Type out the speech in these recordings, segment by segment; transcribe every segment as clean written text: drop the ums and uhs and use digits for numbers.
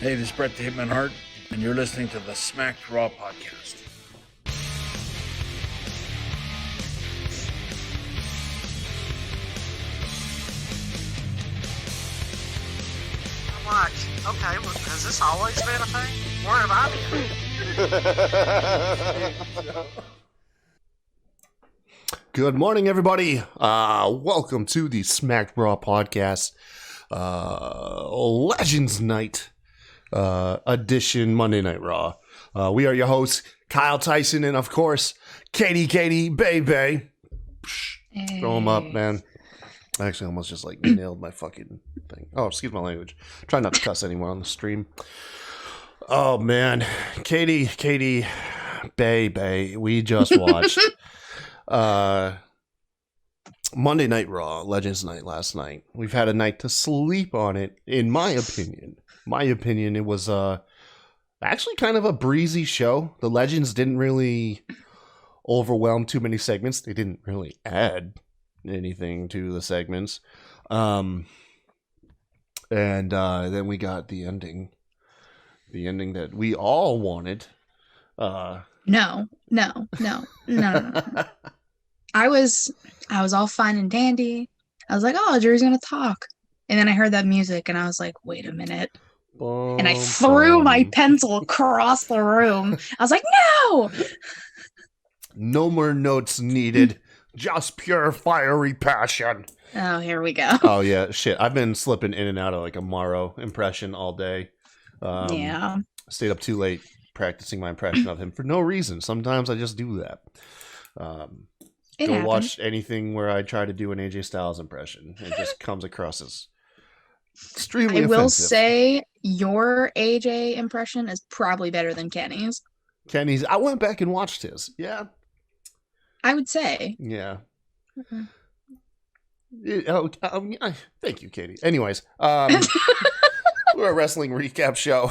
Hey, this is Brett the Hitman Hart, and you're listening to the Smacked Raw podcast. What? Okay, well, has this always been a thing? Where have I been? Good morning, everybody. Welcome to the Smacked Raw podcast, Legends Night edition, Monday Night Raw. We are your hosts, Kyle Tyson, and of course, Katie Bay. Hey. Throw them up, man. I actually almost just nailed my fucking thing. Oh, excuse my language. Try not to cuss anymore on the stream. Oh man, Katie, Bay. We just watched Monday Night Raw, Legends Night last night. We've had a night to sleep on it. In my opinion, it was actually kind of a breezy show. The Legends didn't really overwhelm too many segments. They didn't really add anything to the segments. And then we got the ending that we all wanted. No. I was all fine and dandy. I was like, oh, Drew's gonna talk. And then I heard that music and I was like, wait a minute. And I threw my pencil across the room. I was like, no! No more notes needed. Just pure fiery passion. Oh, here we go. Oh, yeah. Shit. I've been slipping in and out of like a Morrow impression all day. Yeah. Stayed up too late practicing my impression of him for no reason. Sometimes I just do that. It Go happened. watch anything where I try to do an AJ Styles impression. It just comes across as extremely I will offensive. say your AJ impression is probably better than Kenny's. Kenny's. I went back and watched his. Yeah. I would say. Yeah. Mhm. Thank you, Katie. Anyways, we're a wrestling recap show.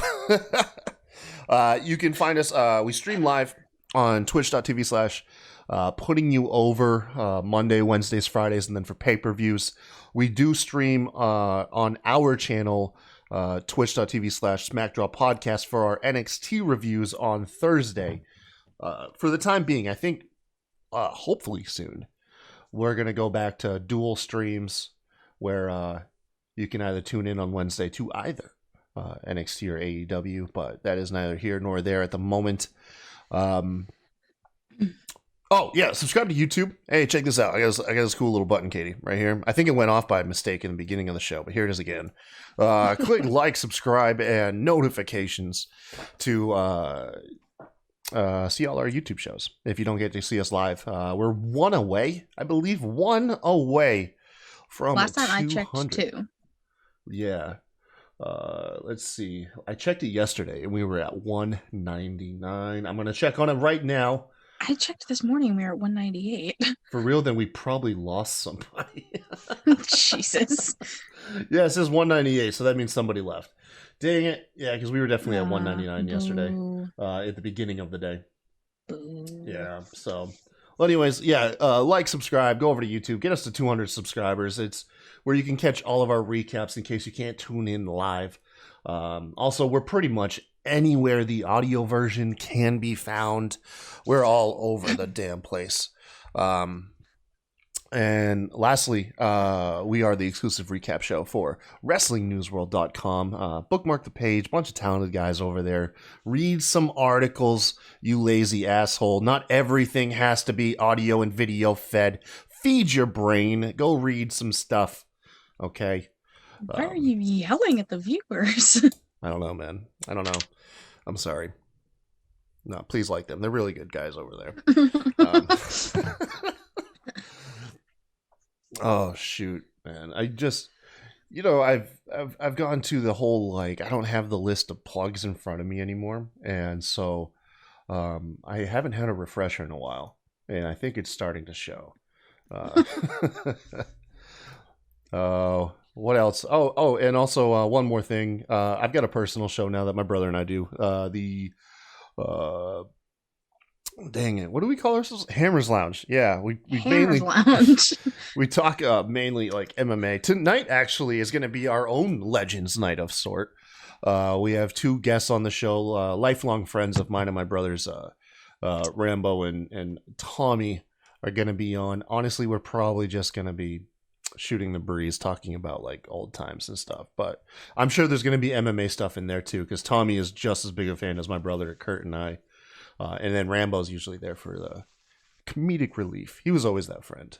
You can find us. We stream live on twitch.tv/putting you over Monday, Wednesdays, Fridays, and then for pay-per-views, we do stream on our channel, twitch.tv/SmackDraw Podcast for our NXT reviews on Thursday. For the time being, I think hopefully soon, we're going to go back to dual streams where you can either tune in on Wednesday to either NXT or AEW, but that is neither here nor there at the moment. Oh, yeah, subscribe to YouTube. Hey, check this out. I got this cool little button, Katie, right here. I think it went off by mistake in the beginning of the show, but here it is again. Click like, subscribe, and notifications to see all our YouTube shows. If you don't get to see us live, we're one away from Last time I 200. checked too. Yeah. Let's see. I checked it yesterday and we were at 199. I'm going to check on it right now. I checked this morning. We were at 198. For real, then we probably lost somebody. Jesus. Yeah, it says 198, so that means somebody left. Dang it. Yeah, because we were definitely at 199 yesterday at the beginning of the day. Boo. Yeah, so... Well, anyways, yeah, like, subscribe, go over to YouTube, get us to 200 subscribers. It's where you can catch all of our recaps in case you can't tune in live. Also, we're pretty much anywhere the audio version can be found. We're all over the damn place. And lastly, we are the exclusive recap show for WrestlingNewsWorld.com. Bookmark the page, bunch of talented guys over there. Read some articles, you lazy asshole. Not everything has to be audio and video fed. Feed your brain. Go read some stuff. Okay? Why are you yelling at the viewers? I don't know, man. I don't know. I'm sorry. No, please like them. They're really good guys over there. Oh shoot, man! I just, I've gone to the whole I don't have the list of plugs in front of me anymore, and so I haven't had a refresher in a while, and I think it's starting to show. Oh, what else? Oh, and also one more thing. I've got a personal show now that my brother and I do. The Dang it! What do we call ourselves? Hammers Lounge. Yeah, we Hammers mainly Lounge. we talk mainly like MMA. Tonight actually is going to be our own Legends night of sort. We have two guests on the show, lifelong friends of mine and my brothers, Rambo and Tommy are going to be on. Honestly, we're probably just going to be shooting the breeze, talking about like old times and stuff. But I'm sure there's going to be MMA stuff in there too, because Tommy is just as big a fan as my brother Kurt and I. And then Rambo's usually there for the comedic relief. He was always that friend.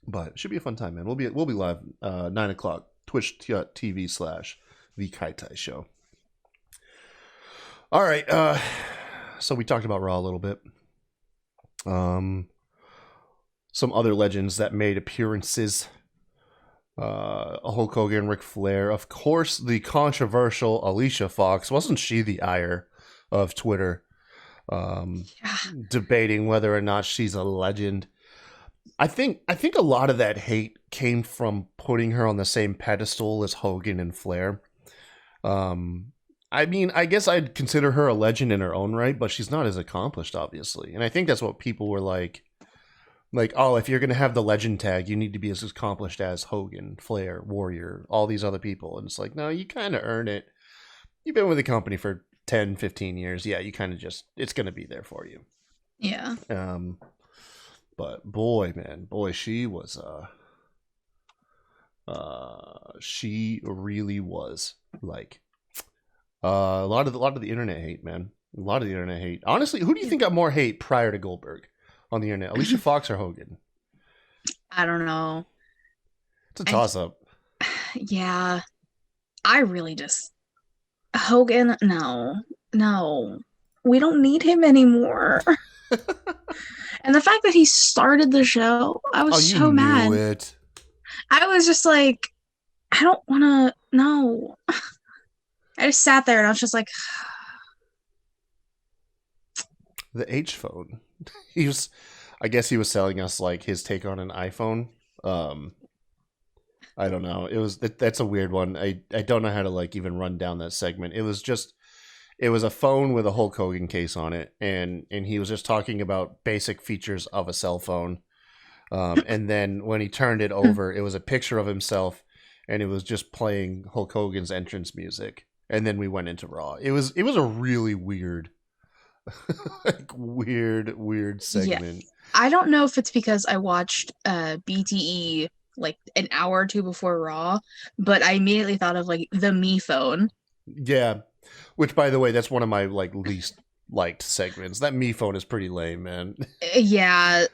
But it should be a fun time, man. We'll be live 9:00 Twitch.tv/The Kai Tai Show. All right. So we talked about Raw a little bit. Some other legends that made appearances. Hulk Hogan, Ric Flair, of course, the controversial Alicia Fox. Wasn't she the ire of Twitter? Debating whether or not she's a legend. I think a lot of that hate came from putting her on the same pedestal as Hogan and Flair. I mean, I guess I'd consider her a legend in her own right, but she's not as accomplished, obviously. And I think that's what people were like, oh, if you're going to have the legend tag, you need to be as accomplished as Hogan, Flair, Warrior, all these other people. And it's like, no, you kind of earn it. You've been with the company for 10, 15 years. Yeah, you kind of just, it's going to be there for you. Yeah. But boy, she was, she really was like, a lot of the internet hate, man. A lot of the internet hate. Honestly, who do you think got more hate prior to Goldberg on the internet? Alicia Fox or Hogan? I don't know. It's a toss-up. Yeah. I really just... Hogan, no. We don't need him anymore. And the fact that he started the show, I was so mad. It. I was just like, I don't want to... No. I just sat there and I was just like... The H phone. I guess he was selling us like his take on an iPhone. I don't know. That's a weird one. I don't know how to like even run down that segment. It was a phone with a Hulk Hogan case on it, and he was just talking about basic features of a cell phone. And then when he turned it over, it was a picture of himself, and it was just playing Hulk Hogan's entrance music. And then we went into Raw. It was a really weird, like weird segment. Yeah. I don't know if it's because I watched BTE like an hour or two before Raw, but I immediately thought of like the Me phone. Yeah, which by the way, that's one of my like least liked segments. That Me phone is pretty lame, man. Yeah.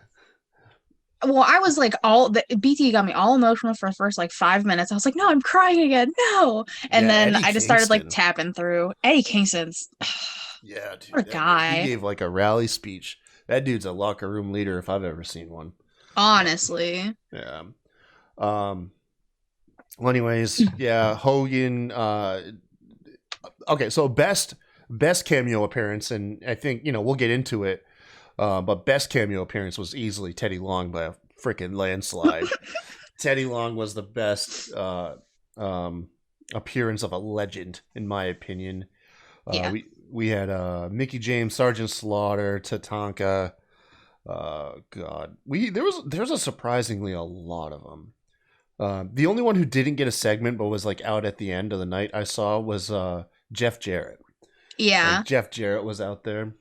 Well, I was like BTE got me all emotional for the first like 5 minutes. I was like, no, I'm crying again. No. And then I just started like tapping through. Eddie Kingston's. Yeah, dude. Poor guy. He gave like a rally speech. That dude's a locker room leader if I've ever seen one. Honestly. Yeah. Well, anyways, yeah, Hogan. Okay, so best cameo appearance, and I think we'll get into it. But best cameo appearance was easily Teddy Long by a freaking landslide. Teddy Long was the best appearance of a legend, in my opinion. Yeah. We had Mickey James, Sergeant Slaughter, Tatanka. God, there's a surprisingly a lot of them. The only one who didn't get a segment but was like out at the end of the night I saw was Jeff Jarrett. Yeah, like, Jeff Jarrett was out there.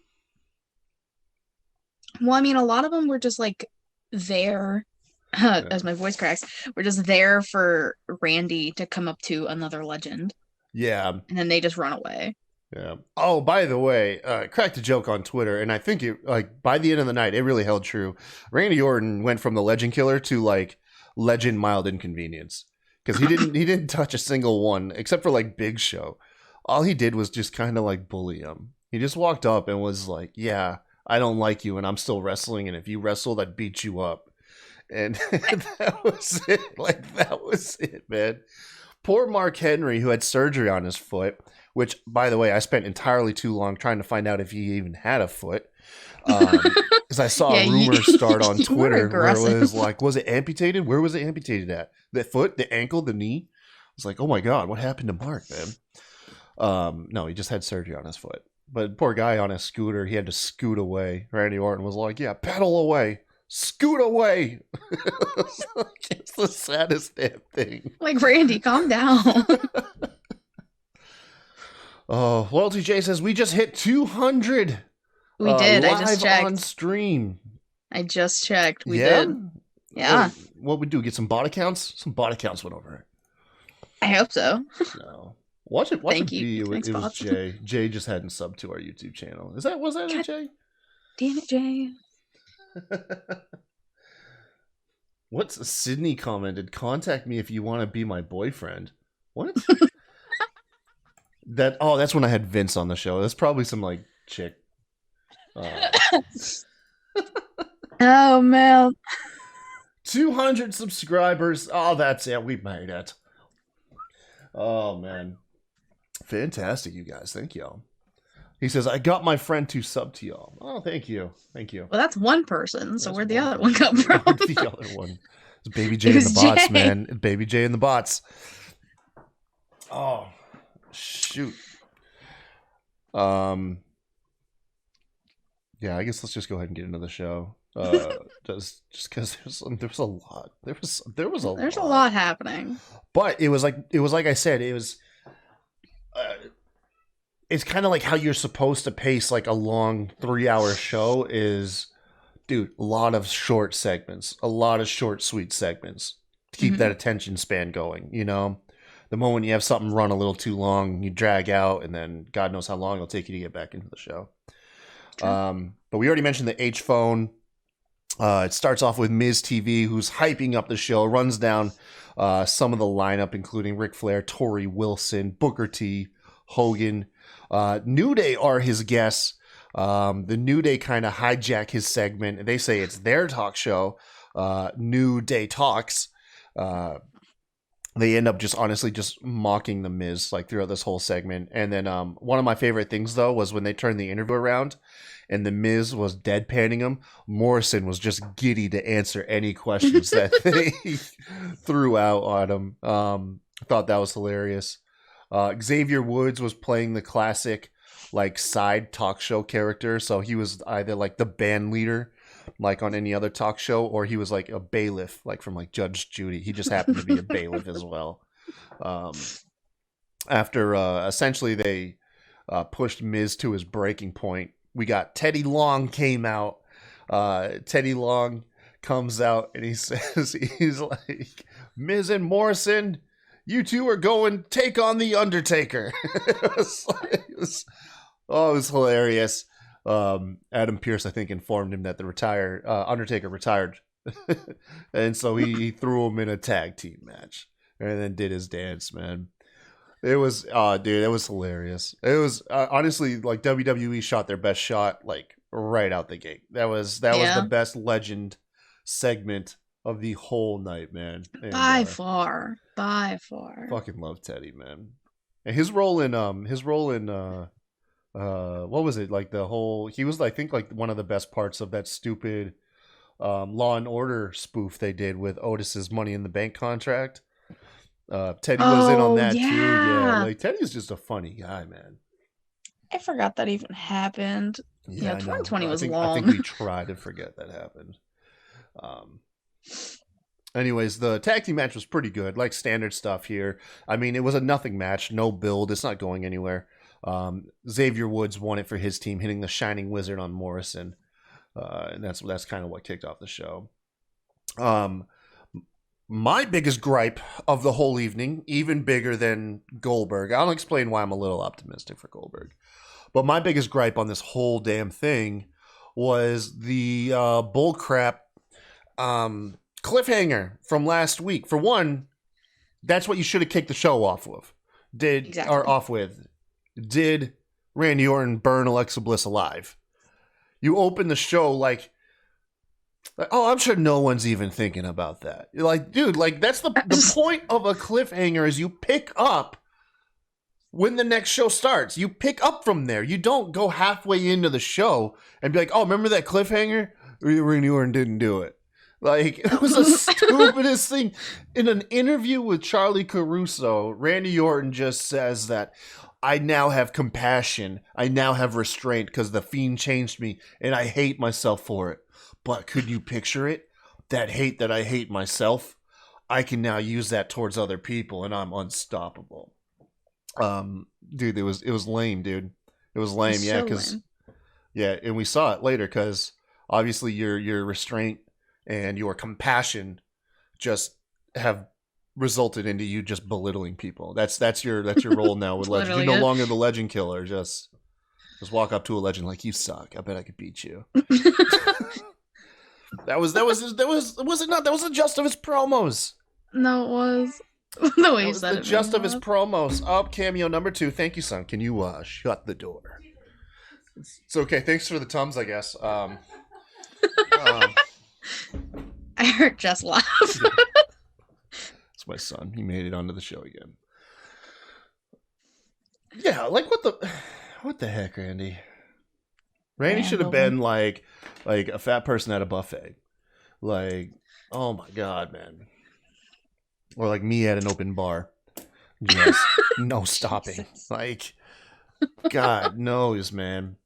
Well, I mean, a lot of them were just like there, as my voice cracks, we're just there for Randy to come up to another legend. Yeah, and then they just run away. Yeah. Oh, by the way, cracked a joke on Twitter, and I think it by the end of the night, it really held true. Randy Orton went from the Legend Killer to like Legend Mild Inconvenience because he didn't touch a single one except for like Big Show. All he did was just kind of like bully him. He just walked up and was like, "Yeah, I don't like you, and I'm still wrestling, and if you wrestled, I'd beat you up." And that was it. Like that was it, man. Poor Mark Henry, who had surgery on his foot. Which, by the way, I spent entirely too long trying to find out if he even had a foot. Because I saw a rumor start on Twitter where it was like, was it amputated? Where was it amputated at? The foot, the ankle, the knee? I was like, oh my God, what happened to Mark, man? No, he just had surgery on his foot. But poor guy on a scooter, he had to scoot away. Randy Orton was like, yeah, pedal away. Scoot away. It's the saddest damn thing. Like, Randy, calm down. Oh, Loyalty J says, we just hit 200. We did. I just live checked. on stream. I just checked. We did. Yeah. What we do? Get some bot accounts? Some bot accounts went over. I hope so. No. Watch it Thank be. you. It Thanks, was bots. Jay. Jay just hadn't subbed to our YouTube channel. Was that it, Jay? Damn it, Jay. What's Sydney commented? Contact me if you want to be my boyfriend. What? That's when I had Vince on the show. That's probably some like chick. Oh man. 200 subscribers. Oh, that's it. We made it. Oh man. Fantastic, you guys. Thank y'all. He says, I got my friend to sub to y'all. Oh, thank you. Thank you. Well, that's one person. So That's where'd the one other one come from? Where'd the other one? It's Baby J It and the was bots, Jay. man. Baby J and the bots. Oh, shoot. Yeah, I guess let's just go ahead and get into the show. Just because there's a lot. There's a lot happening. But it was like I said, it was. It's kind of like how you're supposed to pace like a long 3-hour show is, dude, a lot of short segments, a lot of short, sweet segments to keep that attention span going. You know, the moment you have something run a little too long, you drag out, and then God knows how long it'll take you to get back into the show. But we already mentioned the H phone. It starts off with Miz TV, who's hyping up the show, runs down some of the lineup, including Ric Flair, Tori Wilson, Booker T, Hogan. New Day are his guests. The New Day kind of hijack his segment. They say it's their talk show, New Day Talks. They end up just mocking the Miz like throughout this whole segment. And then one of my favorite things, though, was when they turned the interview around and the Miz was deadpanning him. Morrison was just giddy to answer any questions that they threw out on him. I thought that was hilarious. Xavier Woods was playing the classic like side talk show character. So he was either like the band leader, like on any other talk show, or he was like a bailiff, like from like Judge Judy. He just happened to be a bailiff as well. After essentially they pushed Miz to his breaking point, we got Teddy Long came out. Teddy Long comes out and he says, he's like, Miz and Morrison, you two are going take on the Undertaker. It was hilarious. Adam Pearce, I think, informed him that the Undertaker retired, and so he threw him in a tag team match and then did his dance. Man, it was dude, it was hilarious. It was honestly like WWE shot their best shot like right out the gate. That was the best legend segment of the whole night, man. And, by far. Fucking love Teddy, man. And his role in what was it, like the whole, he was I think like one of the best parts of that stupid Law and Order spoof they did with Otis's Money in the Bank contract. Teddy was in on that too. Yeah, like Teddy's just a funny guy, man. I forgot that even happened. Yeah, 2020 was long. I think we tried to forget that happened. Anyways, the tag team match was pretty good, like standard stuff here. I mean, it was a nothing match, no build. It's not going anywhere. Xavier Woods won it for his team, hitting the Shining Wizard on Morrison. And that's kind of what kicked off the show. My biggest gripe of the whole evening, even bigger than Goldberg. I'll explain why I'm a little optimistic for Goldberg. But my biggest gripe on this whole damn thing was the bullcrap cliffhanger from last week. For one, that's what you should have kicked the show off with. Did Randy Orton burn Alexa Bliss alive? You open the show like, oh, I'm sure no one's even thinking about that. You're like, dude, like that's the point of a cliffhanger is you pick up when the next show starts. You pick up from there. You don't go halfway into the show and be like, oh, remember that cliffhanger? Randy Orton didn't do it. Like, it was the stupidest thing. In an interview with Charlie Caruso, Randy Orton just says that, I now have compassion. I now have restraint because the Fiend changed me and I hate myself for it. But could you picture it? That hate that I hate myself, I can now use that towards other people and I'm unstoppable. Dude, it was lame, dude. It was lame, It's yeah, so because lame. yeah, and we saw it later because obviously your restraint and your compassion just have resulted into you just belittling people. That's your role now with legends. You're Literally no it. longer the legend killer. Just walk up to a legend like, you suck. I bet I could beat you. That was it not? That was the gist of his promos. No, it was. The way That you was said the it. gist made of me his laugh. promos. Up cameo number 2. Thank you, son. Can you shut the door? It's okay. Thanks for the tums, I guess. I heard Jess laugh. It's my son. He made it onto the show again. Yeah, like what the heck, Randy? Randy should have been like a fat person at a buffet. Like, oh my god, man. Or like me at an open bar. Just no stopping. Jesus. Like, God knows, man.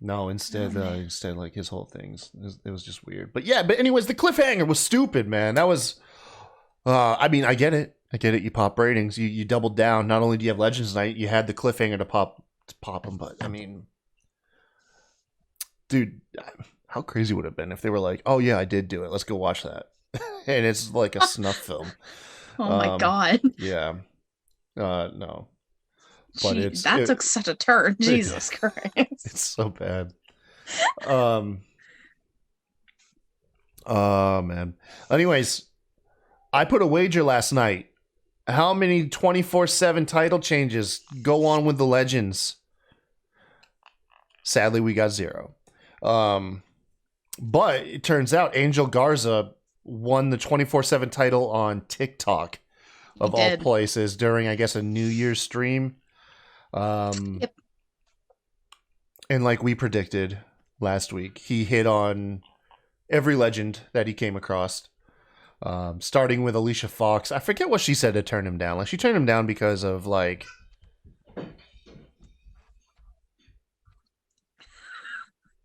No, instead like his whole things. It was just weird. But yeah, but anyways, the cliffhanger was stupid, man. That was I mean, I get it. You pop ratings. You doubled down. Not only do you have Legends Night, you had the cliffhanger to pop them, but I mean, dude, how crazy would it have been if they were like, "Oh yeah, I did do it. Let's go watch that." And it's like a snuff film. Oh my god. Yeah. No. But That took such a turn. Jesus Christ. It's so bad. Oh man. Anyways, I put a wager last night. How many 24/7 title changes go on with the Legends? Sadly, we got 0. But it turns out Angel Garza won the 24/7 title on TikTok of all places during, I guess, a New Year's stream. Yep. And like we predicted last week, he hit on every legend that he came across. Starting with Alicia Fox. I forget what she said to turn him down. Like, she turned him down because of like...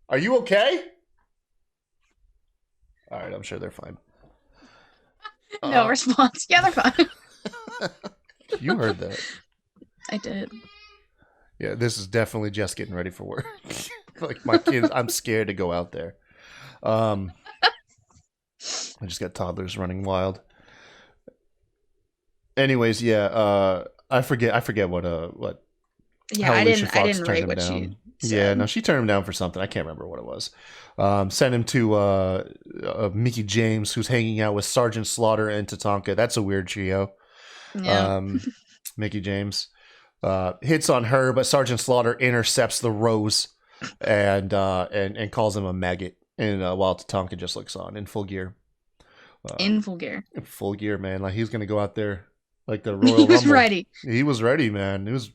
Are you okay? All right, I'm sure they're fine. No response. Yeah, they're fine. You heard that. I did. Yeah, this is definitely just getting ready for work. Like, my kids, I'm scared to go out there. I just got toddlers running wild. Anyways, yeah, I forget what Yeah, how I Alicia didn't Fox rate turned him what down. she said. Yeah, no, she turned him down for something. I can't remember what it was. Sent him to Mickey James, who's hanging out with Sergeant Slaughter and Tatanka. That's a weird trio. Yeah. Mickey James hits on her, but Sergeant Slaughter intercepts the rose and calls him a maggot. And while Tatanka just looks on in full gear. In full gear. In full gear, man. Like, he's gonna go out there like the Royal Rumble. He was ready. He was ready, man. It's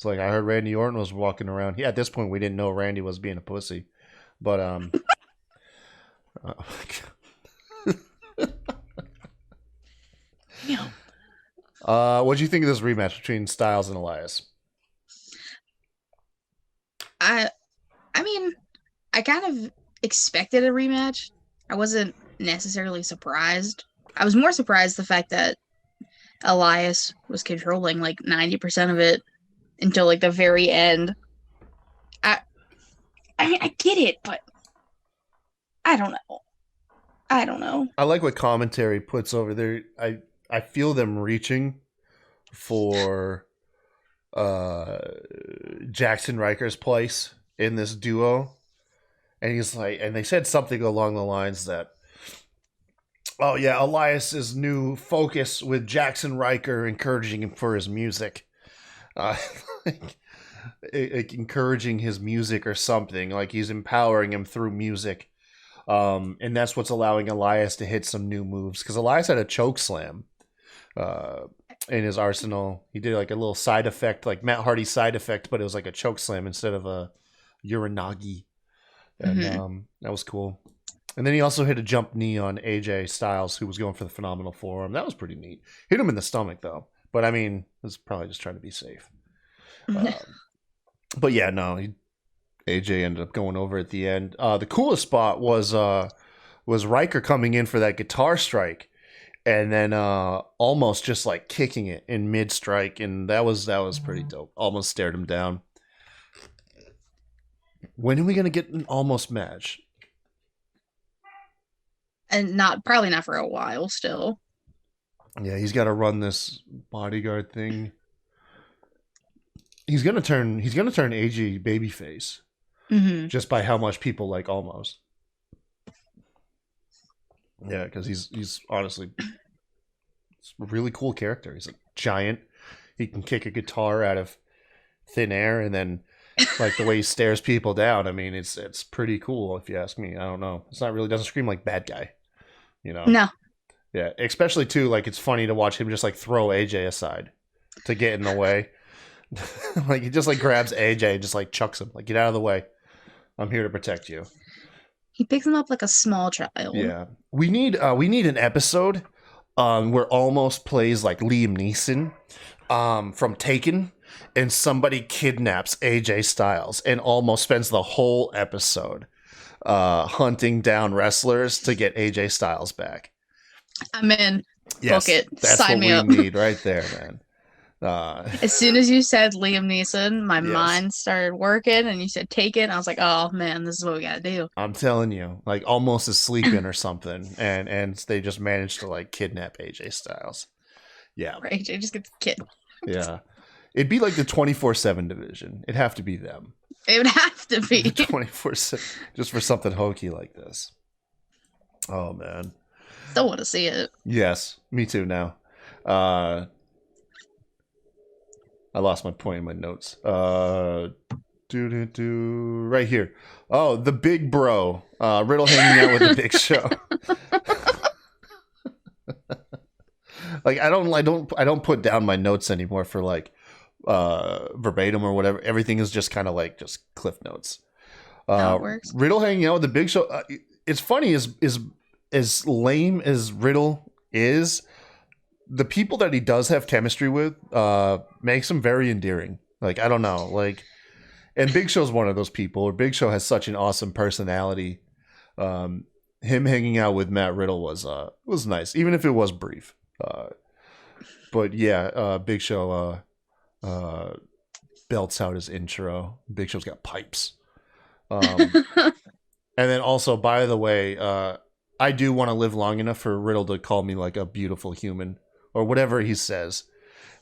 like I heard Randy Orton was walking around. Yeah, at this point we didn't know Randy was being a pussy. But oh my God. What'd you think of this rematch between Stiles and Elias? I mean, I kind of expected a rematch. I wasn't necessarily surprised. I was more surprised the fact that Elias was controlling like 90% of it until like the very end. I mean, I get it, but I don't know. I like what commentary puts over there. I feel them reaching for Jackson Riker's place in this duo. And he's like, and they said something along the lines that, oh yeah, Elias's new focus with Jackson Riker encouraging him for his music. Like, encouraging his music or something. Like, he's empowering him through music. And that's what's allowing Elias to hit some new moves. Because Elias had a choke slam in his arsenal. He did like a little side effect, like Matt Hardy side effect, but it was like a choke slam instead of a Uranagi. And that was cool. And then he also hit a jump knee on AJ Styles, who was going for the phenomenal forearm. That was pretty neat. Hit him in the stomach, though. But, I mean, it was probably just trying to be safe. But yeah, no, AJ ended up going over at the end. The coolest spot was Riker coming in for that guitar strike, and then almost just like kicking it in mid strike, and that was pretty dope. Almost stared him down. When are we gonna get an almost match? And probably not for a while still. Yeah, he's got to run this bodyguard thing. He's gonna turn AJ babyface, just by how much people like almost. Yeah, because he's honestly a really cool character. He's a giant. He can kick a guitar out of thin air, and then like the way he stares people down. I mean, it's pretty cool if you ask me. I don't know. It's not really doesn't scream like bad guy, you know. No. Yeah, especially too like it's funny to watch him just like throw AJ aside to get in the way. Like he just like grabs AJ and just like chucks him like get out of the way. I'm here to protect you. He picks him up like a small child. Yeah, we need an episode where Almost plays like Liam Neeson from Taken, and somebody kidnaps AJ Styles, and Almost spends the whole episode hunting down wrestlers to get AJ Styles back. I'm in. Yes, Book it. that's Sign what me we up. need right there, man. As soon as you said Liam Neeson, my mind started working, and you said Taken. I was like, oh man, this is what we gotta do. I'm telling you, like Almost is sleeping or something, and they just managed to like kidnap AJ Styles. Yeah, or AJ just gets kidnapped. Yeah, it'd be like the 24/7 division. It'd have to be them. It would have to be 24/7 just for something hokey like this. Oh man, still want to see it. Yes, me too. Now, I lost my point in my notes. Right here. Oh, the big bro. Riddle hanging out with the Big Show. Like I don't put down my notes anymore for like verbatim or whatever. Everything is just kind of like just cliff notes. How it works. Riddle hanging out with the Big Show. It's funny is as lame as Riddle is. The people that he does have chemistry with makes him very endearing. Like, I don't know. Like, and Big Show's one of those people. Or Big Show has such an awesome personality. Him hanging out with Matt Riddle was nice, even if it was brief. But yeah, Big Show belts out his intro. Big Show's got pipes. And then also, by the way, I do want to live long enough for Riddle to call me like a beautiful human. Or whatever he says.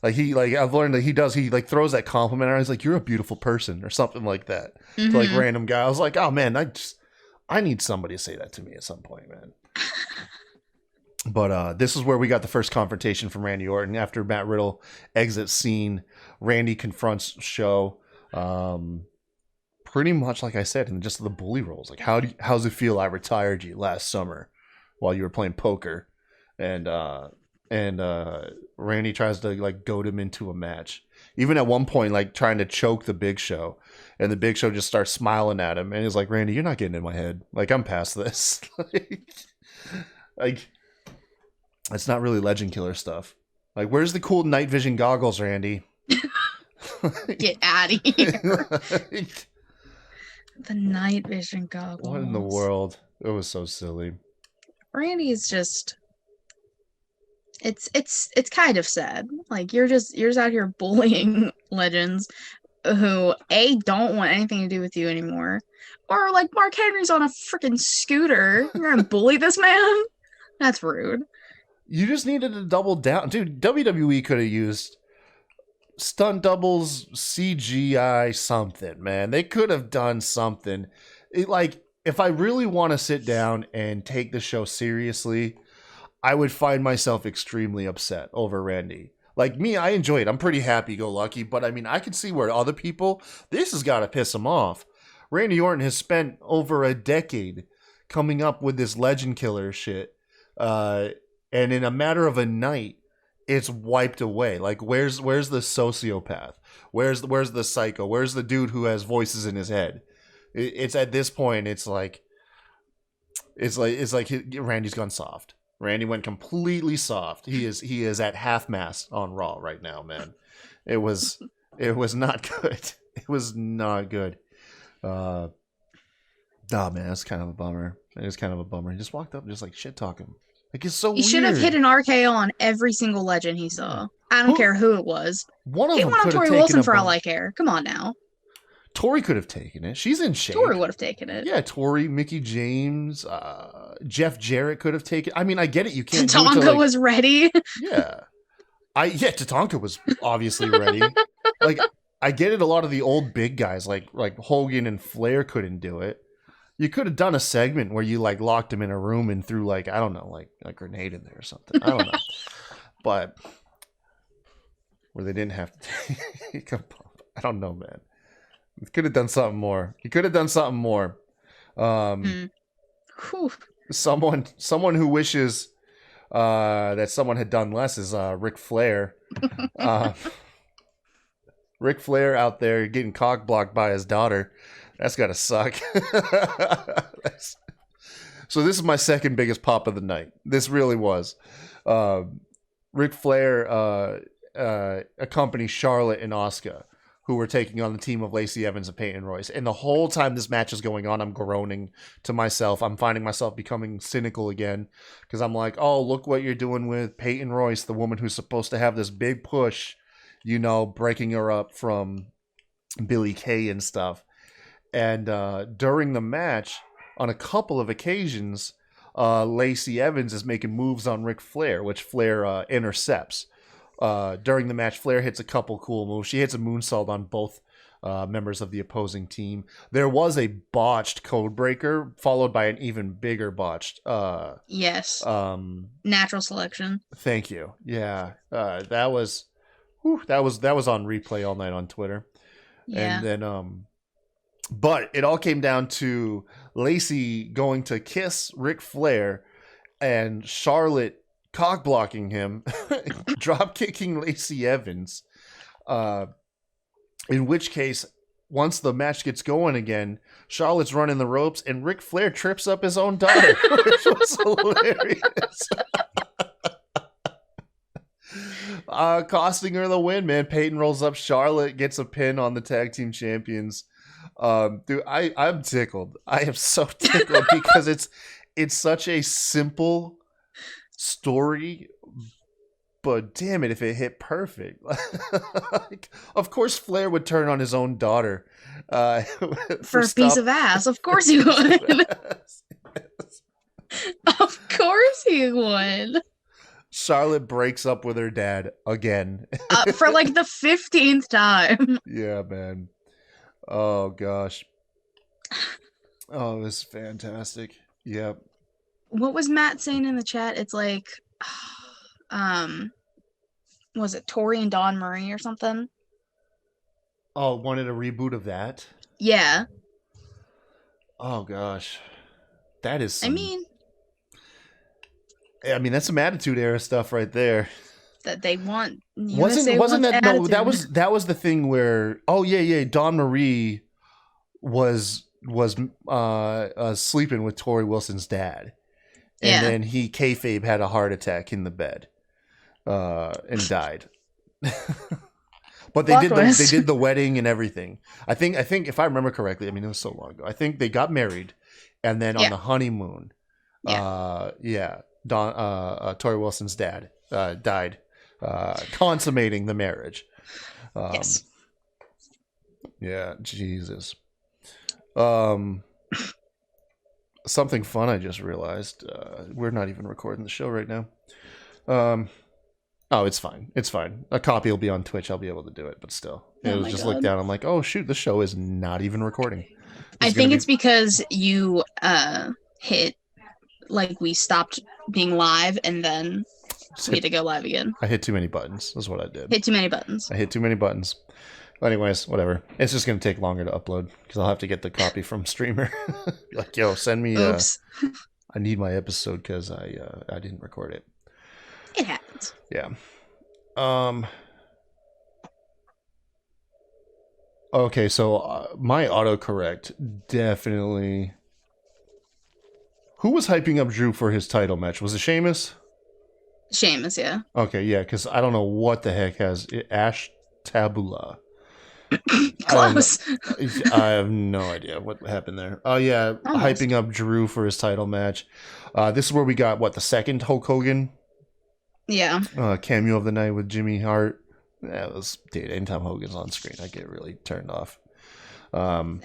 Like I've learned that he throws that compliment around. He's like, you're a beautiful person or something like that. To like random guy. I was like, oh man, I need somebody to say that to me at some point, man. But this is where we got the first confrontation from Randy Orton. After Matt Riddle exits scene, Randy confronts Show. Pretty much like I said, and just the bully rolls. Like, how's it feel I retired you last summer while you were playing poker? And Randy tries to like goad him into a match. Even at one point, like trying to choke the Big Show, and the Big Show just starts smiling at him, and he's like, "Randy, you're not getting in my head. Like I'm past this. like it's not really Legend Killer stuff. Like where's the cool night vision goggles, Randy? Get out of here. The night vision goggles. What in the world? It was so silly. Randy's just. It's kind of sad. Like you're just out here bullying legends who don't want anything to do with you anymore. Or like Mark Henry's on a freaking scooter. You're gonna bully this man? That's rude. You just needed to double down. Dude, WWE could have used stunt doubles, CGI, something, man. They could have done something. If I really want to sit down and take the show seriously, I would find myself extremely upset over Randy. Like me, I enjoy it. I'm pretty happy-go-lucky, but I mean, I can see where other people, this has got to piss them off. Randy Orton has spent over a decade coming up with this Legend Killer shit, and in a matter of a night, it's wiped away. Like, where's the sociopath? Where's the psycho? Where's the dude who has voices in his head? It's at this point, it's like Randy's gone soft. Randy went completely soft. He is at half mast on Raw right now, man. It was It was not good. It was not good. Oh man, it's kind of a bummer. It is kind of a bummer. He just walked up and just like shit talking. Like it's so He weird. should have hit an RKO on every single legend he saw. I don't care who it was. One of he them won on could have Tori taken Wilson a for all bump. I care. Come on now. Tori could have taken it. She's in shape. Tori would have taken it. Yeah, Tori, Mickey James, Jeff Jarrett could have taken. I mean, I get it. You can't. Tatanka was ready. Yeah, Tatanka was obviously ready. Like I get it. A lot of the old big guys like Hogan and Flair couldn't do it. You could have done a segment where you like locked him in a room and threw like I don't know, like a grenade in there or something. I don't know, but where they didn't have to take a bump. I don't know, man. He could have done something more. Someone who wishes that someone had done less is Ric Flair. Ric Flair out there getting cock blocked by his daughter. That's gotta suck. So this is my second biggest pop of the night. This really was. Ric Flair accompanies Charlotte and Asuka, who were taking on the team of Lacey Evans and Peyton Royce. And the whole time this match is going on, I'm groaning to myself. I'm finding myself becoming cynical again because I'm like, oh, look what you're doing with Peyton Royce, the woman who's supposed to have this big push, breaking her up from Billie Kay and stuff. And during the match, on a couple of occasions, Lacey Evans is making moves on Ric Flair, which Flair intercepts. During the match, Flair hits a couple cool moves. She hits a moonsault on both members of the opposing team. There was a botched codebreaker, followed by an even bigger botched. Yes. Natural selection. Thank you. Yeah, that was on replay all night on Twitter. Yeah. And then but it all came down to Lacey going to kiss Ric Flair and Charlotte cock blocking him, drop kicking Lacey Evans. In which case, once the match gets going again, Charlotte's running the ropes and Ric Flair trips up his own daughter, which was hilarious. Costing her the win, man. Peyton rolls up Charlotte, gets a pin on the tag team champions. Dude, I'm tickled. I am so tickled because it's such a simple story, but damn it if it hit perfect. Like, of course Flair would turn on his own daughter for a piece of ass. Of course he would. Of course he would. Charlotte breaks up with her dad again. For like the 15th time. Yeah, man. Oh gosh. Oh, it was fantastic. Yep. What was Matt saying in the chat? It's like, was it Tori and Dawn Marie or something? Oh, wanted a reboot of that? Yeah. Oh gosh. That is I mean, that's some Attitude Era stuff right there. That they want. Wasn't that attitude. No? That was the thing where Dawn Marie was sleeping with Tori Wilson's dad, and then he kayfabe had a heart attack in the bed, and died. But they did the wedding and everything. I think if I remember correctly, it was so long ago. I think they got married, and then on the honeymoon, Tori Wilson's dad died. Consummating the marriage. Yes. Yeah, Jesus. Something fun I just realized. We're not even recording the show right now. Oh, it's fine. It's fine. A copy will be on Twitch. I'll be able to do it, but still. It was just look down. I'm like, oh shoot, the show is not even recording. I think it's because you hit, like, we stopped being live and then we had to go live again. I hit too many buttons. That's what I did. Hit too many buttons. I hit too many buttons. Anyways, whatever. It's just going to take longer to upload because I'll have to get the copy from Streamer. Like, yo, send me. Oops. I need my episode because I didn't record it. It happens. Yeah. Okay, so my autocorrect definitely. Who was hyping up Drew for his title match? Was it Sheamus? Sheamus, yeah. Okay, yeah, because I don't know what the heck has Ash Tabula Close. I have no idea what happened there. Oh yeah, Almost. hyping up Drew for his title match. This is where we got the second Hulk Hogan Yeah. cameo of the night with Jimmy Hart. That was, dude, anytime Hogan's on screen, I get really turned off. Same.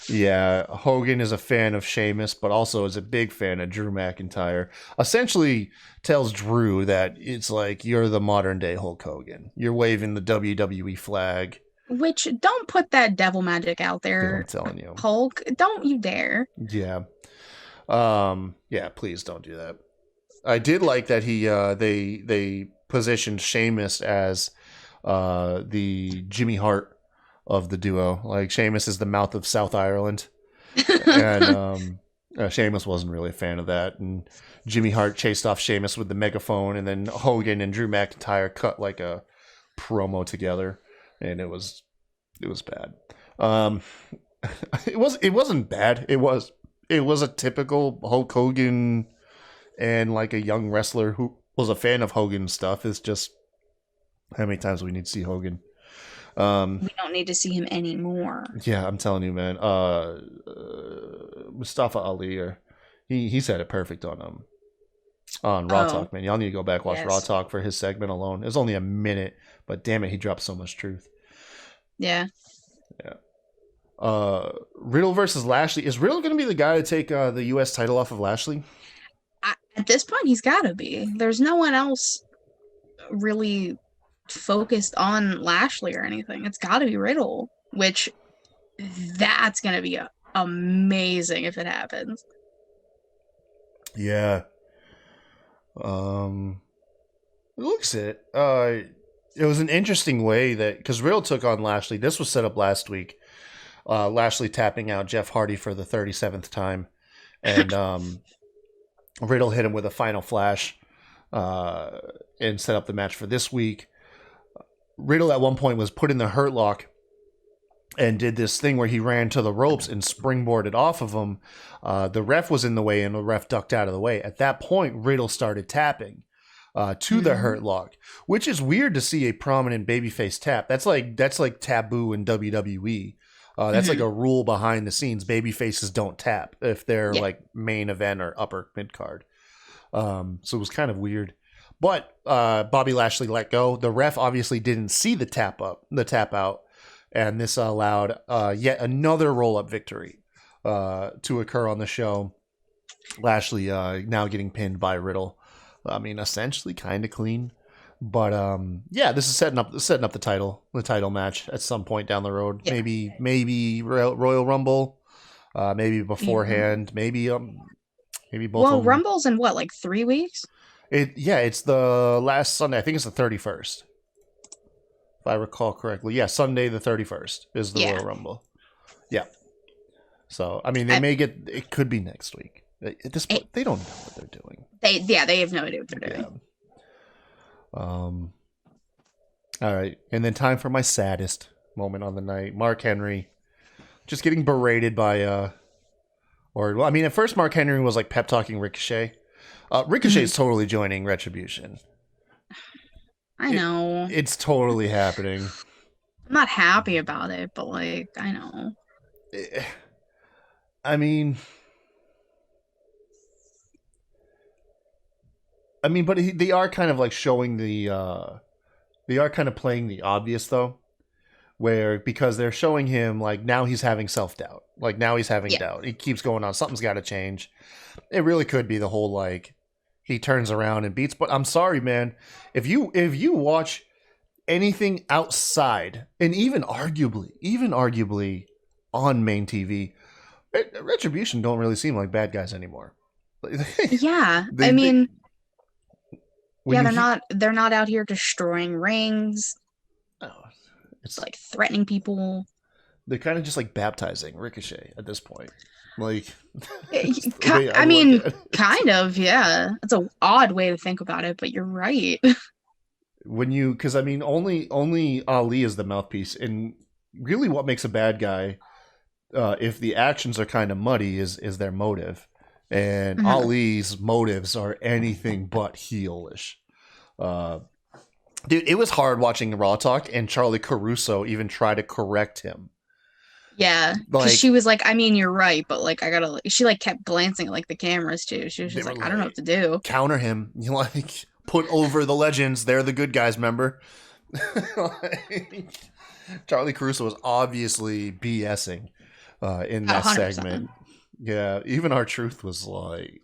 Yeah, Hogan is a fan of Sheamus, but also is a big fan of Drew McIntyre. Essentially tells Drew that it's like, you're the modern day Hulk Hogan. You're waving the WWE flag. Which, don't put that devil magic out there. I'm telling you. Hulk, don't you dare. Yeah. Yeah, please don't do that. I did like that they positioned Sheamus as the Jimmy Hart of the duo. Like, Sheamus is the mouth of South Ireland. And Sheamus wasn't really a fan of that. And Jimmy Hart chased off Sheamus with the megaphone, and then Hogan and Drew McIntyre cut like a promo together, and it was bad. It wasn't bad. It was a typical Hulk Hogan and like a young wrestler who was a fan of Hogan's stuff. It's just, how many times do we need to see Hogan? We don't need to see him anymore. Yeah, I'm telling you, man. Mustafa Ali, he said it perfect on Raw Talk, man. Y'all need to go back watch Raw Talk for his segment alone. It was only a minute, but damn it, he dropped so much truth. Yeah. Riddle versus Lashley. Is Riddle going to be the guy to take the U.S. title off of Lashley? At this point, he's got to be. There's no one else really focused on Lashley or anything. It's got to be Riddle, which that's going to be amazing if it happens. Yeah. It looks it. It was an interesting way that, because Riddle took on Lashley. This was set up last week. Lashley tapping out Jeff Hardy for the 37th time, and Riddle hit him with a final flash and set up the match for this week. Riddle at one point was put in the Hurt Lock and did this thing where he ran to the ropes and springboarded off of him. The ref was in the way, and the ref ducked out of the way. At that point, Riddle started tapping to the Hurt Lock, which is weird to see a prominent babyface tap. That's like taboo in WWE. That's like a rule behind the scenes. Babyfaces don't tap if they're like main event or upper mid card. So it was kind of weird. But Bobby Lashley let go. The ref obviously didn't see the tap out, and this allowed yet another roll-up victory to occur on the show. Lashley now getting pinned by Riddle. I mean, essentially kind of clean. But yeah, this is setting up the title match at some point down the road. Yeah. Maybe Royal Rumble, maybe beforehand, maybe both. Well, Rumble's in what, like 3 weeks? It's the last Sunday. I think it's the 31st, if I recall correctly. Yeah, Sunday the 31st is the Royal Rumble. Yeah. So I mean, it could be next week. At this point, they don't know what they're doing. They have no idea what they're doing. Yeah. All right, and then time for my saddest moment on the night. Mark Henry just getting berated by at first Mark Henry was like pep talking Ricochet. Ricochet's totally joining Retribution. I know. It's totally happening. I'm not happy about it, but like, I know. I mean, but they are kind of like showing they are kind of playing the obvious though, because they're showing him like now he's having self-doubt. Like now he's having doubt. He keeps going on. Something's got to change. It really could be the whole like he turns around and beats. But I'm sorry, man. If you watch anything outside and even arguably on main TV, Retribution don't really seem like bad guys anymore. Yeah, they're not out here destroying rings. Oh, it's like threatening people. They're kind of just like baptizing Ricochet at this point. Like, kind of, yeah. It's an odd way to think about it, but you're right. Because only Ali is the mouthpiece, and really, what makes a bad guy, if the actions are kind of muddy, is their motive, and Ali's motives are anything but heelish. Dude, it was hard watching Raw Talk and Charlie Caruso even try to correct him. Yeah, because she was like, I mean, you're right, but like, I gotta. She like kept glancing at like the cameras too. She was just like, I don't know what to do. Counter him. You like put over the legends. They're the good guys. Remember? Charlie Caruso was obviously BSing in that 100%. Segment. Yeah, even R-Truth was like,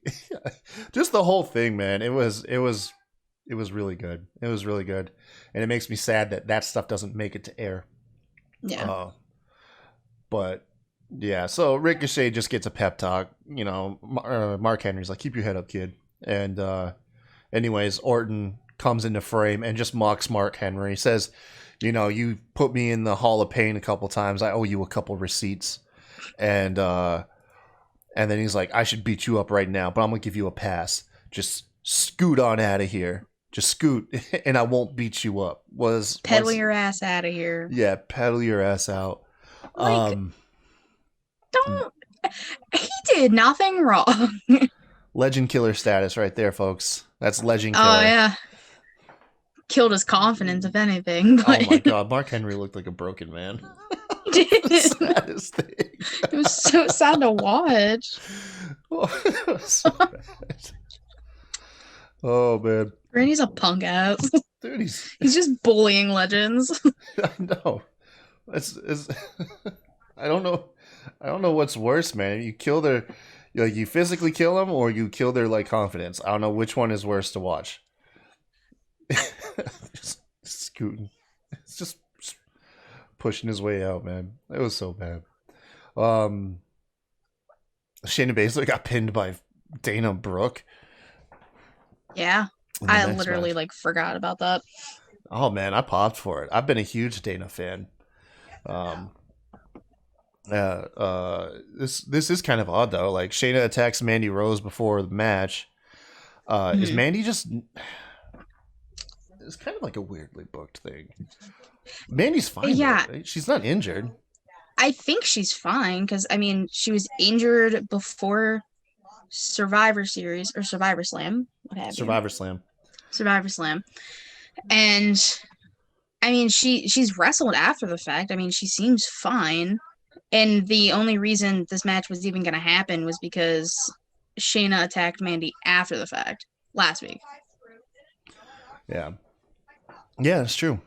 just the whole thing, man. It was really good. It was really good, and it makes me sad that stuff doesn't make it to air. Yeah. But yeah, so Ricochet just gets a pep talk. You know, Mark Henry's like, keep your head up, kid. And anyways, Orton comes into frame and just mocks Mark Henry. Says, you know, you put me in the Hall of Pain a couple times. I owe you a couple receipts. And then he's like, I should beat you up right now, but I'm going to give you a pass. Just scoot on out of here. Just scoot, and I won't beat you up. Pedal your ass out of here. Yeah, pedal your ass out. Like, he did nothing wrong. Legend killer status right there, folks. That's legend killer. Oh, yeah. Killed his confidence, if anything. But... Oh, my God. Mark Henry looked like a broken man. He did. The saddest thing. It was so sad to watch. It was so bad. Oh, man. Randy's a punk ass. Dude, he's just bullying legends. I know. I don't know. I don't know what's worse, man. You kill their, you physically kill them, or you kill their like confidence. I don't know which one is worse to watch. Just scooting. It's just pushing his way out, man. It was so bad. Shayna Baszler got pinned by Dana Brooke. Yeah. I literally like forgot about that. Oh man, I popped for it. I've been a huge Dana fan. This is kind of odd though. Like Shayna attacks Mandy Rose before the match. Is Mandy just? It's kind of like a weirdly booked thing. Mandy's fine. Yeah, though, right? She's not injured. I think she's fine because I mean she was injured before Survivor Series or Survivor Slam. What happened? Survivor Slam. And I mean she's wrestled after the fact. I mean she seems fine. And the only reason this match was even going to happen was because Shayna attacked Mandy after the fact last week. Yeah. Yeah, it's true.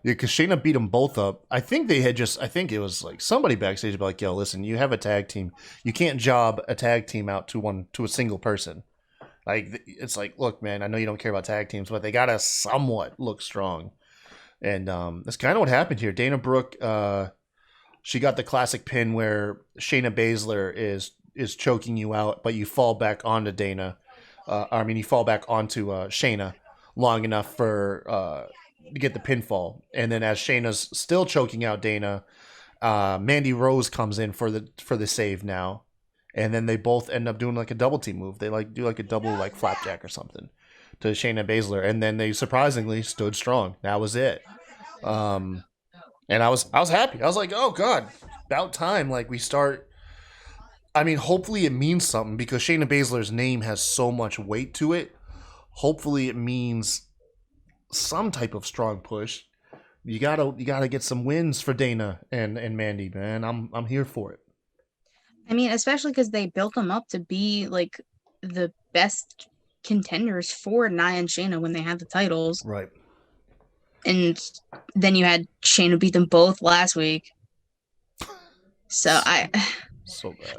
Yeah, because Shayna beat them both up. I think it was like somebody backstage like, yo, listen, you have a tag team. You can't job a tag team out to a single person. Like, it's like, look, man, I know you don't care about tag teams, but they got to somewhat look strong. And that's kind of what happened here. Dana Brooke, she got the classic pin where Shayna Baszler is choking you out, but you fall back onto Dana. You fall back onto Shayna long enough for to get the pinfall. And then as Shayna's still choking out Dana, Mandy Rose comes in for the save now. And then they both end up doing like a double team move. They like do like a double like flapjack or something to Shayna Baszler. And then they surprisingly stood strong. That was it. And I was happy. I was like, oh God, about time. Like we start. I mean, hopefully it means something because Shayna Baszler's name has so much weight to it. Hopefully it means some type of strong push. You gotta get some wins for Dana and Mandy, man. I'm here for it. I mean, especially because they built them up to be like the best contenders for Nia and Shayna when they had the titles. Right. And then you had Shayna beat them both last week. So bad.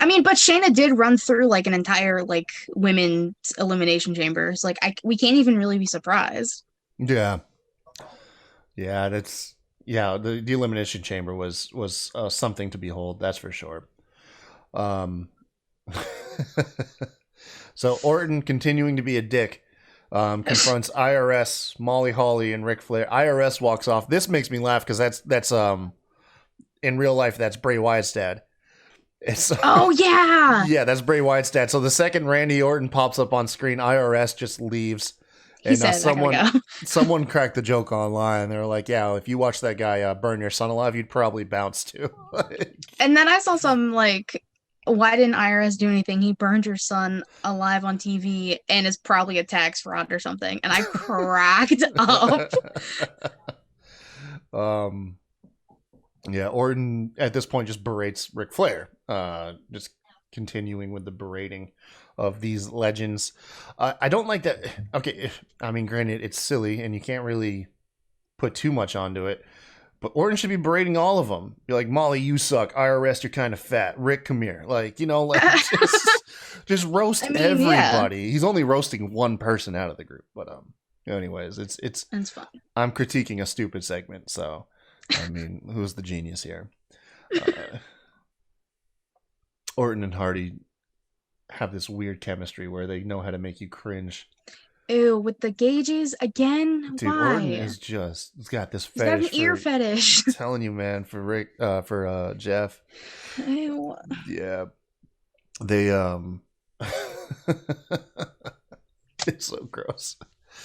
I mean, but Shayna did run through like an entire like women's elimination chamber. So like we can't even really be surprised. Yeah. Yeah, the elimination chamber was something to behold, that's for sure. So Orton continuing to be a dick. Confronts IRS, Molly Holly, and Ric Flair. IRS walks off. This makes me laugh because that's in real life that's Bray Wyatt's dad. Oh yeah, yeah, that's Bray Wyatt's dad. So the second Randy Orton pops up on screen, IRS just leaves. And someone cracked the joke online. They were like, "Yeah, if you watch that guy burn your son alive, you'd probably bounce too." And then I saw some like why didn't IRS do anything? He burned your son alive on TV and is probably a tax fraud or something. And I cracked up. Yeah, Orton at this point just berates Ric Flair. Just continuing with the berating of these legends. I don't like that. Okay, I mean, granted, it's silly and you can't really put too much onto it. But Orton should be berating all of them. Be like, Molly, you suck. IRS, you're kind of fat. Rick, come here. Like, just roast everybody. Yeah. He's only roasting one person out of the group. But anyways, it's fun. I'm critiquing a stupid segment, so I mean, who's the genius here? Orton and Hardy have this weird chemistry where they know how to make you cringe. Ew, with the gauges again? Dude, why? Orton is he's got this he's fetish. Got an ear fetish. I'm telling you, man, for Jeff. Ew. Yeah. They it's so gross.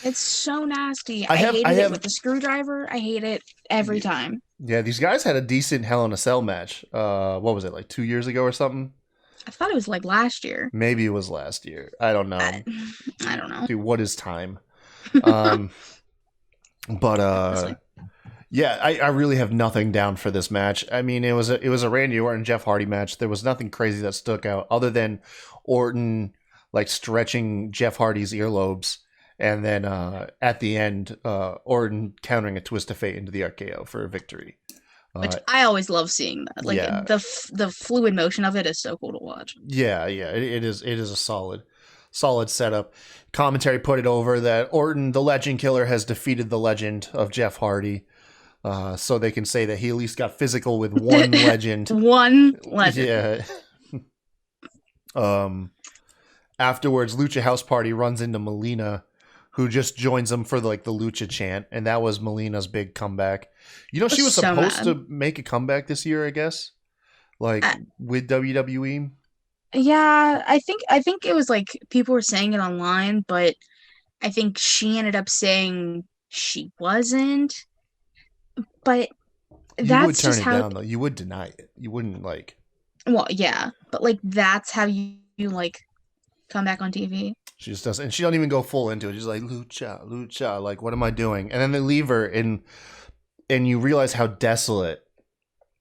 It's so nasty. I hate it with the screwdriver. I hate it every time. Yeah, these guys had a decent Hell in a Cell match. What was it, like 2 years ago or something? I thought it was like last year. Maybe it was last year. I don't know. I don't know. Dude, what is time? But yeah, I really have nothing down for this match. I mean, it was a Randy Orton Jeff Hardy match. There was nothing crazy that stuck out other than Orton like stretching Jeff Hardy's earlobes, and then at the end, Orton countering a twist of fate into the RKO for a victory. Which I always love seeing that. Like the fluid motion of it is so cool to watch. Yeah, it is a solid setup. Commentary put it over that Orton, the Legend Killer, has defeated the legend of Jeff Hardy. So they can say that he at least got physical with one legend. One legend. Yeah. Afterwards, Lucha House Party runs into Melina, who just joins them for the Lucha chant, and that was Melina's big comeback. You know, she was supposed to make a comeback this year, I guess, with WWE. Yeah, I think it was like people were saying it online, but I think she ended up saying she wasn't. But that's would turn just it how down, though. You would deny it. You wouldn't like. Well, yeah, but that's how you come back on TV. She just doesn't, and she don't even go full into it. She's like lucha, like what am I doing? And then they leave her, and you realize how desolate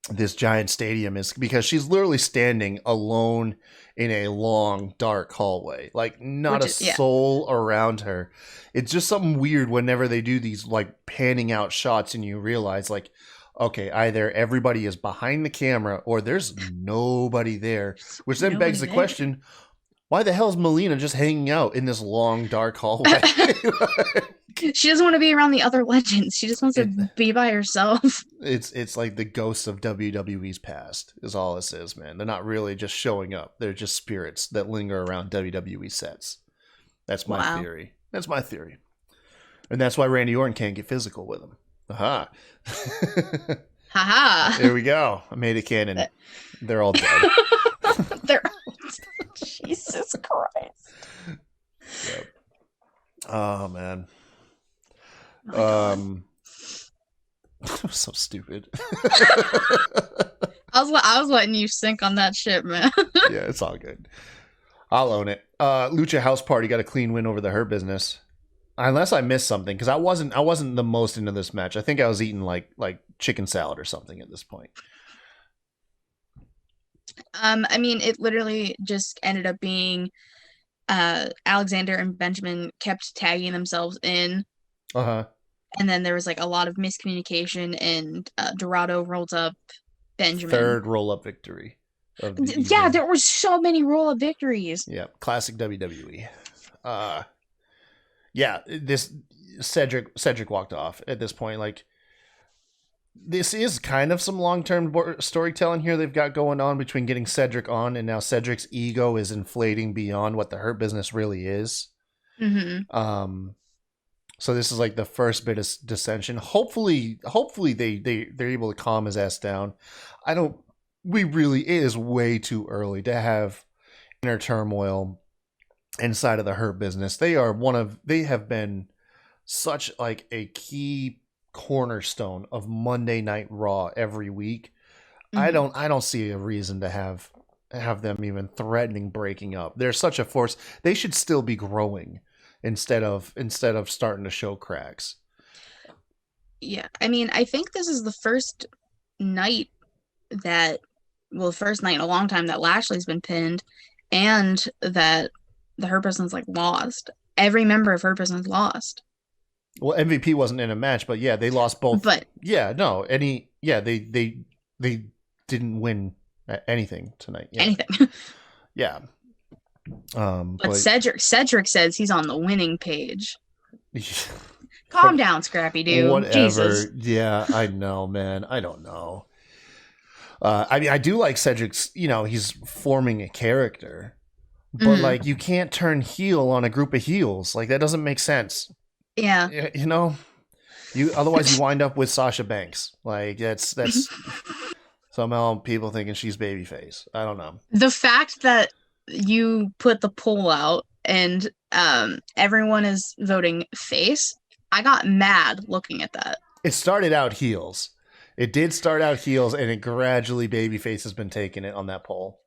this giant stadium is because she's literally standing alone in a long dark hallway, like not soul around her. It's just something weird whenever they do these like panning out shots, and you realize like, okay, either everybody is behind the camera or there's nobody there, which then begs the question. Why the hell is Melina just hanging out in this long, dark hallway? She doesn't want to be around the other legends. She just wants to be by herself. It's like the ghosts of WWE's past is all this is, man. They're not really just showing up. They're just spirits that linger around WWE sets. That's my theory. That's my theory. And that's why Randy Orton can't get physical with him. Aha. Haha. There we go. I made it canon. They're all dead. Jesus Christ. Yep. Oh man. So stupid. I was letting you sink on that shit, man. Yeah, it's all good. I'll own it. Lucha House Party got a clean win over the Hurt Business. Unless I missed something, because I wasn't the most into this match. I think I was eating like chicken salad or something at this point. I mean, it literally just ended up being Alexander and Benjamin kept tagging themselves in. Uh-huh. And then there was like a lot of miscommunication, and Dorado rolled up Benjamin. Third roll-up victory. Yeah, there were so many roll-up victories. Yeah, classic WWE. Yeah, this Cedric walked off at this point. Like, this is kind of some long-term storytelling here they've got going on between getting Cedric on, and now Cedric's ego is inflating beyond what the Hurt Business really is. Mm-hmm. So this is like the first bit of dissension. Hopefully they're able to calm his ass down. It is way too early to have inner turmoil inside of the Hurt Business. They have been such like a key cornerstone of Monday Night Raw every week. Mm-hmm. I don't see a reason to have have them even threatening breaking up. They're such a force. They should still be growing instead of starting to show cracks. Yeah, I mean, I think this is the first night first night in a long time that Lashley's been pinned, and that the Hurt Business like lost. Every member of Hurt Business lost. Well, MVP wasn't in a match, but yeah, they lost both. But yeah, no, they didn't win anything tonight. Yeah. Anything. Yeah. But Cedric says he's on the winning page. Calm down, Scrappy dude. Whatever. Jesus. Yeah, I know, man. I don't know. I mean, I do like Cedric's. He's forming a character, but like, you can't turn heel on a group of heels. Like, that doesn't make sense. Yeah. Otherwise you wind up with Sasha Banks. Like, that's somehow people thinking she's babyface. I don't know. The fact that you put the poll out and everyone is voting face, I got mad looking at that. It started out heels. It did start out heels, and it gradually babyface has been taking it on that poll.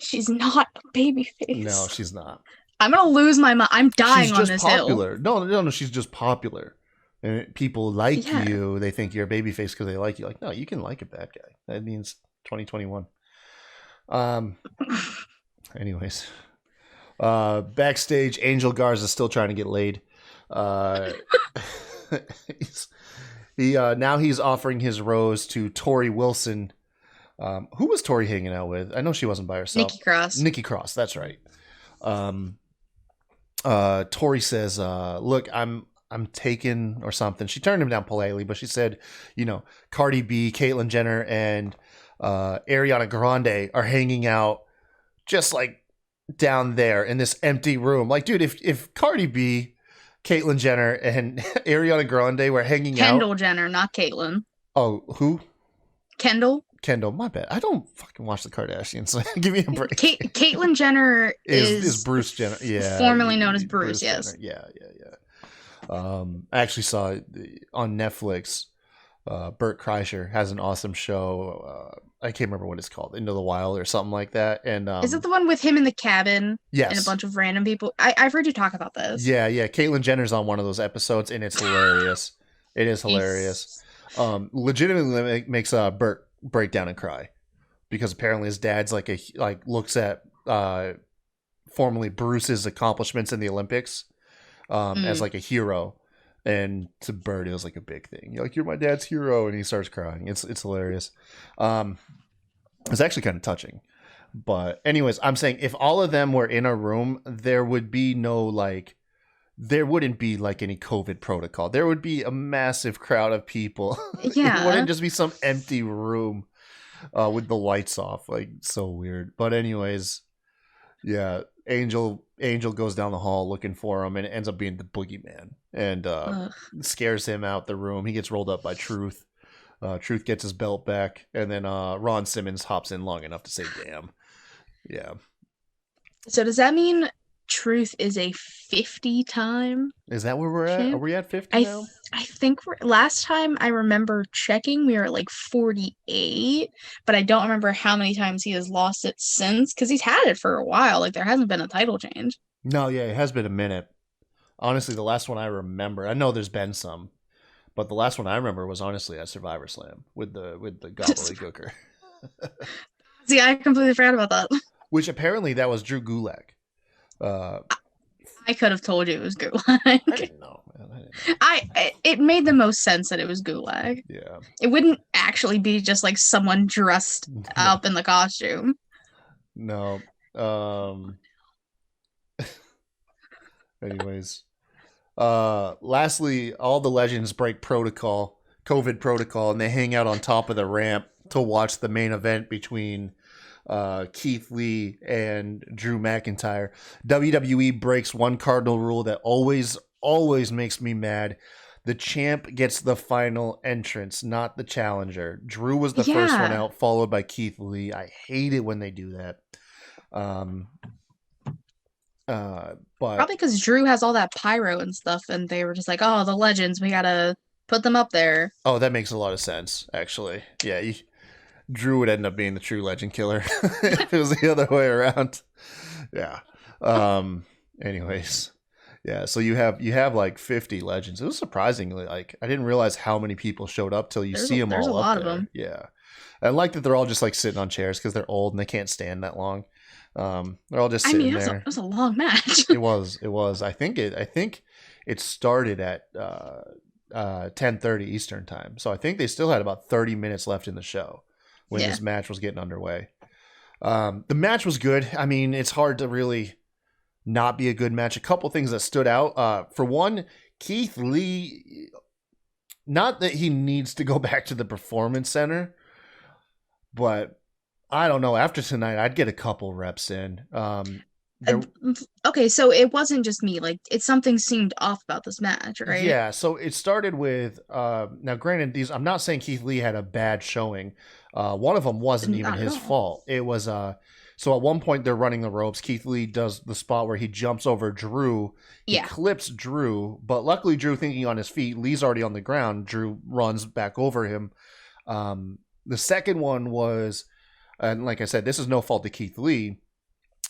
She's not a babyface. No, she's not. I'm gonna lose my mind. I'm dying on this popular. hill. No, she's just popular. And people like you. They think you're a babyface because they like you. Like, no, you can like a bad guy. That means 2021. Anyways. Backstage, Angel Garza is still trying to get laid. He's offering his rose to Tori Wilson. Who was Tori hanging out with? I know she wasn't by herself. Nikki Cross, that's right. Tori says, look, I'm taken or something. She turned him down politely, but she said, Cardi B, Caitlyn Jenner, and Ariana Grande are hanging out just like down there in this empty room. Like, dude, if Cardi B, Caitlyn Jenner, and Ariana Grande were hanging out. Kendall Jenner, not Caitlyn. Oh, who? Kendall, my bad. I don't fucking watch the Kardashians. So give me a break. Caitlyn Jenner is Bruce Jenner. Yeah. Formerly known as Bruce, yes. Jenner. Yeah. I actually saw on Netflix, Bert Kreischer has an awesome show. I can't remember what it's called, Into the Wild or something like that. And is it the one with him in the cabin? Yes. And a bunch of random people? I've heard you talk about this. Yeah. Caitlyn Jenner's on one of those episodes, and it's hilarious. It is hilarious. Legitimately makes Bert break down and cry because apparently his dad's looks at formerly Bruce's accomplishments in the Olympics as like a hero. And to Bert, it was like a big thing. You're my dad's hero, and he starts crying. It's hilarious. It's actually kind of touching. But anyways, I'm saying if all of them were in a room, there wouldn't be any COVID protocol. There would be a massive crowd of people. Yeah. It wouldn't just be some empty room with the lights off. Like, so weird. But anyways, yeah, Angel goes down the hall looking for him, and it ends up being the boogeyman, and scares him out the room. He gets rolled up by Truth. Truth gets his belt back, and then Ron Simmons hops in long enough to say damn. Yeah. So does that mean Truth is a 50 time? Is that where we're at? Are we at 50 now? I think last time I remember checking, we were at like 48, but I don't remember how many times he has lost it since, because he's had it for a while. Like, there hasn't been a title change. No, yeah, it has been a minute. Honestly, the last one I remember, I know there's been some, but the last one I remember was honestly at Survivor Slam with the gobbledygooker. See, I completely forgot about that. Which apparently that was Drew Gulak. I could have told you it was Gulag. I didn't know, man. It made the most sense that it was Gulag. Yeah. It wouldn't actually be just like someone dressed up in the costume. No. Anyways. Lastly, all the legends break COVID protocol, and they hang out on top of the ramp to watch the main event between Keith Lee and Drew McIntyre. WWE breaks one cardinal rule that always makes me mad. The champ gets the final entrance, not the challenger. Drew was the first one out, followed by Keith Lee. I hate it when they do that. But probably because Drew has all that pyro and stuff, and they were just like, "Oh, the legends, we gotta put them up there." Oh, that makes a lot of sense, actually. Yeah, Drew would end up being the true legend killer if it was the other way around. Yeah. Anyways, yeah. So you have like 50 legends. It was surprisingly like I didn't realize how many people showed up till you see them all. There's a lot of them. Yeah. I like that they're all just like sitting on chairs because they're old and they can't stand that long. They're all just sitting there. It was a long match. It was. I think it started at 10:30 Eastern time. So I think they still had about 30 minutes left in the show when this match was getting underway. The match was good. I mean, it's hard to really not be a good match. A couple things that stood out. For one, Keith Lee, not that he needs to go back to the Performance Center, but I don't know. After tonight, I'd get a couple reps in. Okay, so it wasn't just me. Like, something seemed off about this match, right? Yeah, so it started with now granted, I'm not saying Keith Lee had a bad showing. One of them wasn't even his fault. It was so at one point they're running the ropes. Keith Lee does the spot where he jumps over Drew. He clips Drew, but luckily Drew thinking on his feet, Lee's already on the ground. Drew runs back over him. The second one was, and like I said, this is no fault to Keith Lee.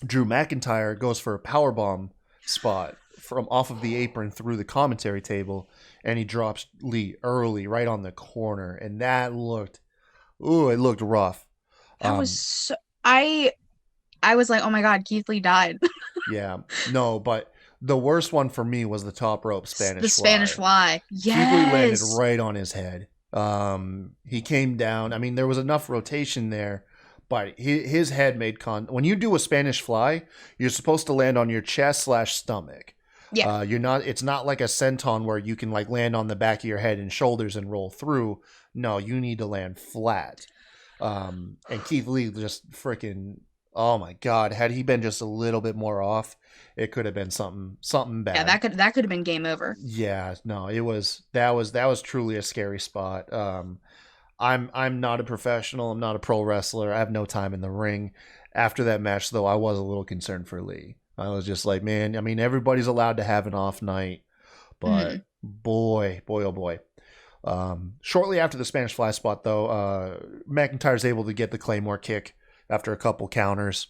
Drew McIntyre goes for a powerbomb spot from off of the apron through the commentary table, and he drops Lee early right on the corner, and that looked, it looked rough. That was so, I was like, oh my God, Keith Lee died. Yeah, no, but the worst one for me was the top rope Spanish fly. The Spanish fly. Yes. Keith Lee landed right on his head. He came down. I mean, there was enough rotation there, but his head made when you do a Spanish fly, you're supposed to land on your chest / stomach. Yeah. You're not. It's not like a senton where you can like land on the back of your head and shoulders and roll through. No, you need to land flat. And Keith Lee just freaking. Oh my God! Had he been just a little bit more off, it could have been something bad. Yeah, that could have been game over. Yeah, no, that was truly a scary spot. I'm not a professional. I'm not a pro wrestler. I have no time in the ring. After that match, though, I was a little concerned for Lee. I was just like, man, I mean, everybody's allowed to have an off night, but boy, oh boy. Shortly after the Spanish fly spot, though, McIntyre's able to get the Claymore kick after a couple counters.